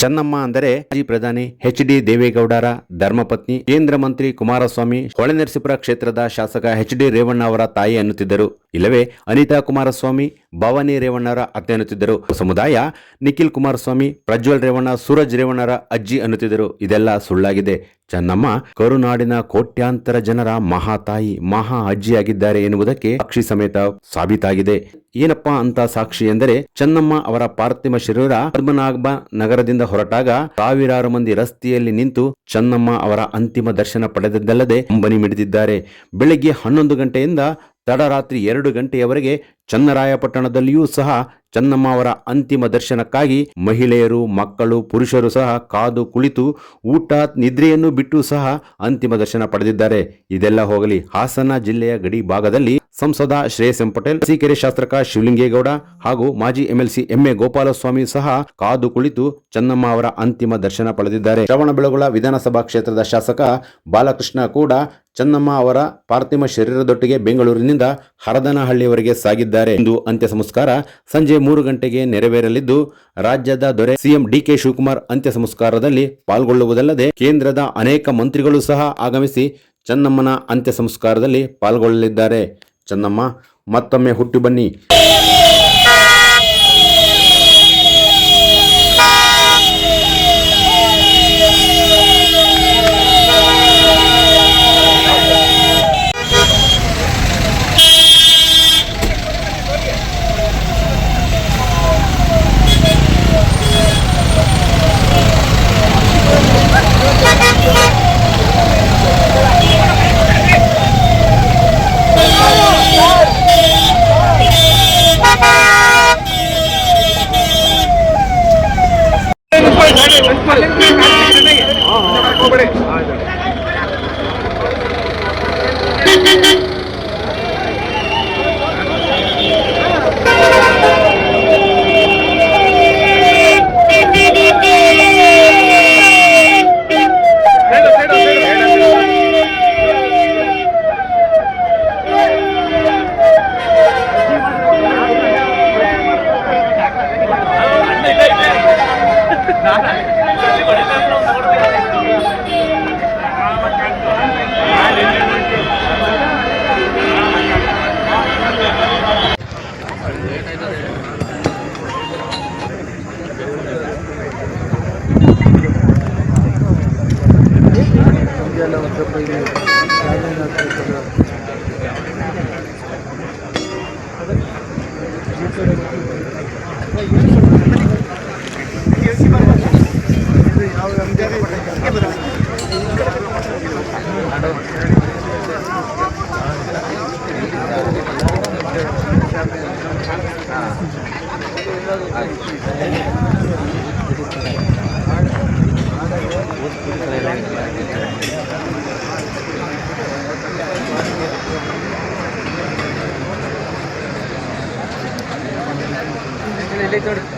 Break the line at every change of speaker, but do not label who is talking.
ಚೆನ್ನಮ್ಮ ಅಂದರೆ ಮಾಜಿ ಪ್ರಧಾನಿ ಎಚ್.ಡಿ. ದೇವೇಗೌಡರ ಧರ್ಮಪತ್ನಿ, ಕೇಂದ್ರ ಮಂತ್ರಿ ಕುಮಾರಸ್ವಾಮಿ, ಹೊಳೆನರಸೀಪುರ ಕ್ಷೇತ್ರದ ಶಾಸಕ ಎಚ್.ಡಿ. ರೇವಣ್ಣ ಅವರ ತಾಯಿ ಅನ್ನುತ್ತಿದ್ದರು. ಇಲ್ಲವೇ ಅನಿತಾ ಕುಮಾರಸ್ವಾಮಿ, ಭವಾನಿ ರೇವಣ್ಣರ ಅತ್ತೆ ಅನ್ನುತ್ತಿದ್ದರು. ಸಮುದಾಯ ನಿಖಿಲ್ ಕುಮಾರಸ್ವಾಮಿ, ಪ್ರಜ್ವಲ್ ರೇವಣ್ಣ, ಸೂರಜ್ ರೇವಣ್ಣರ ಅಜ್ಜಿ ಅನ್ನುತ್ತಿದ್ದರು. ಇದೆಲ್ಲ ಸುಳ್ಳಾಗಿದೆ. ಚೆನ್ನಮ್ಮ ಕರುನಾಡಿನ ಕೋಟ್ಯಾಂತರ ಜನರ ಮಹಾತಾಯಿ, ಮಹಾ ಅಜ್ಜಿಯಾಗಿದ್ದಾರೆ ಎನ್ನುವುದಕ್ಕೆ ಸಾಕ್ಷಿ ಸಮೇತ ಸಾಬೀತಾಗಿದೆ. ಏನಪ್ಪಾ ಅಂತ ಸಾಕ್ಷಿ ಎಂದರೆ, ಚೆನ್ನಮ್ಮ ಅವರ ಪಾರ್ಥಿವ ಶರೀರ ಪದ್ಮನಾಭ ನಗರದಿಂದ ಹೊರಟಾಗ ಸಾವಿರಾರು ಮಂದಿ ರಸ್ತೆಯಲ್ಲಿ ನಿಂತು ಚೆನ್ನಮ್ಮ ಅವರ ಅಂತಿಮ ದರ್ಶನ ಪಡೆದದ್ದಲ್ಲದೆ ಕಂಬನಿ ಮಿಡಿದಿದ್ದಾರೆ. ಬೆಳಿಗ್ಗೆ 11 ಗಂಟೆಯಿಂದ ತಡರಾತ್ರಿ 2 ಗಂಟೆಯವರೆಗೆ ಚನ್ನರಾಯಪಟ್ಟಣದಲ್ಲಿಯೂ ಸಹ ಚೆನ್ನಮ್ಮ ಅವರ ಅಂತಿಮ ದರ್ಶನಕ್ಕಾಗಿ ಮಹಿಳೆಯರು, ಮಕ್ಕಳು, ಪುರುಷರು ಸಹ ಕಾದು ಕುಳಿತು ಊಟ ನಿದ್ರೆಯನ್ನು ಬಿಟ್ಟು ಸಹ ಅಂತಿಮ ದರ್ಶನ ಪಡೆದಿದ್ದಾರೆ. ಇದೆಲ್ಲ ಹೋಗಲಿ, ಹಾಸನ ಜಿಲ್ಲೆಯ ಗಡಿ ಭಾಗದಲ್ಲಿ ಸಂಸದ ಶ್ರೇಯಸ್ ಎಂ ಪಟೇಲ್, ಅರಸೀಕೆರೆ ಶಾಸಕ ಶಿವಲಿಂಗೇಗೌಡ ಹಾಗೂ ಮಾಜಿ ಎಂಎಲ್ಸಿ ಎಂ.ಎ. ಗೋಪಾಲಸ್ವಾಮಿ ಸಹ ಕಾದು ಕುಳಿತು ಚೆನ್ನಮ್ಮ ಅವರ ಅಂತಿಮ ದರ್ಶನ ಪಡೆದಿದ್ದಾರೆ. ಶ್ರವಣಬೆಳಗೊಳ ವಿಧಾನಸಭಾ ಕ್ಷೇತ್ರದ ಶಾಸಕ ಬಾಲಕೃಷ್ಣ ಕೂಡ ಚೆನ್ನಮ್ಮ ಅವರ ಪಾರ್ಥಿವ ಶರೀರದೊಟ್ಟಿಗೆ ಬೆಂಗಳೂರಿನಿಂದ ಹರದನಹಳ್ಳಿಯವರೆಗೆ ಸಾಗಿದ್ದಾರೆ. ಇಂದು ಅಂತ್ಯ ಸಂಸ್ಕಾರ ಸಂಜೆ 3 ಗಂಟೆಗೆ ನೆರವೇರಲಿದ್ದು, ರಾಜ್ಯದ ದೊರೆ ಸಿಎಂ ಡಿ.ಕೆ. ಶಿವಕುಮಾರ್ ಅಂತ್ಯ ಸಂಸ್ಕಾರದಲ್ಲಿ ಪಾಲ್ಗೊಳ್ಳುವುದಲ್ಲದೆ ಕೇಂದ್ರದ ಅನೇಕ ಮಂತ್ರಿಗಳು ಸಹ ಆಗಮಿಸಿ ಚೆನ್ನಮ್ಮನ ಅಂತ್ಯ ಸಂಸ್ಕಾರದಲ್ಲಿ ಪಾಲ್ಗೊಳ್ಳಲಿದ್ದಾರೆ. ಚೆನ್ನಮ್ಮ ಮತ್ತೊಮ್ಮೆ ಹುಟ್ಟಿ ಬನ್ನಿ.
ನೋಡಿ